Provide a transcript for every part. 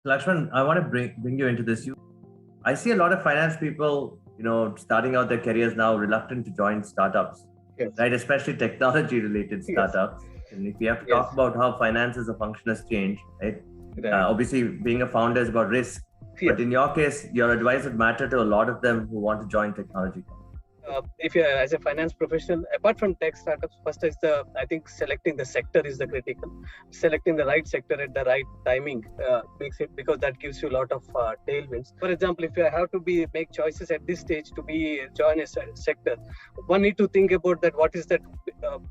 Lakshman, I want to bring you into this. I see a lot of finance people, starting out their careers now, reluctant to join startups, Yes. right? Especially technology-related startups. Yes. And if we have to talk about how finance as a function has changed, right? Obviously, being a founder is about risk. Yes. But in your case, your advice would matter to a lot of them who want to join technology. If you're as a finance professional, apart from tech startups, first is I think selecting the sector is the critical. Selecting the right sector at the right timing makes it, because that gives you a lot of tailwinds. For example, if you have to make choices at this stage to join a sector, one need to think about that. What is that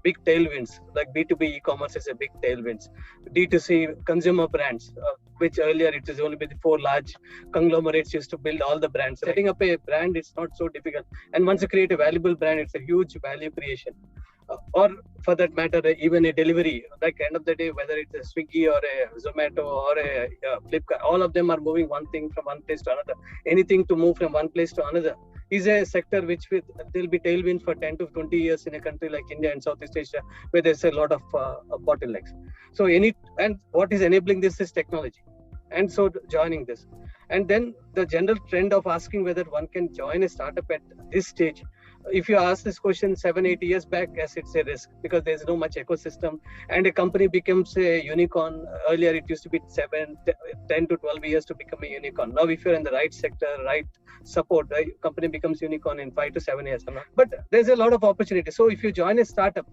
big tailwinds? Like B2B e-commerce is a big tailwinds. D2C consumer brands, which earlier it is only the 4 large conglomerates used to build all the brands. Setting up a brand is not so difficult, and once you create a valuable brand, it's a huge value creation. Or for that matter, even a delivery, like end of the day, whether it's a Swiggy or a Zomato or a Flipkart, all of them are moving one thing from one place to another. Anything to move from one place to another is a sector which there'll be tailwinds for 10 to 20 years in a country like India and Southeast Asia, where there's a lot of bottlenecks. So and what is enabling this is technology. And so joining this. And then the general trend of asking whether one can join a startup at this stage. If you ask this question 7-8 years back, yes, it's a risk, because there's no much ecosystem and a company becomes a unicorn. Earlier, it used to be 10 to 12 years to become a unicorn. Now, if you're in the right sector, right support, the company becomes unicorn in 5 to 7 years. But there's a lot of opportunity. So if you join a startup,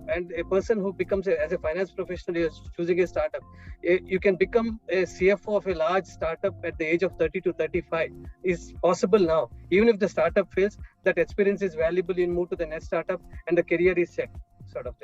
and a person who becomes as a finance professional is choosing a startup, you can become a CFO of a large startup at the age of 30 to 35 is possible now. Even if the startup fails, that experience is valuable. You move to the next startup and the career is set, sort of thing.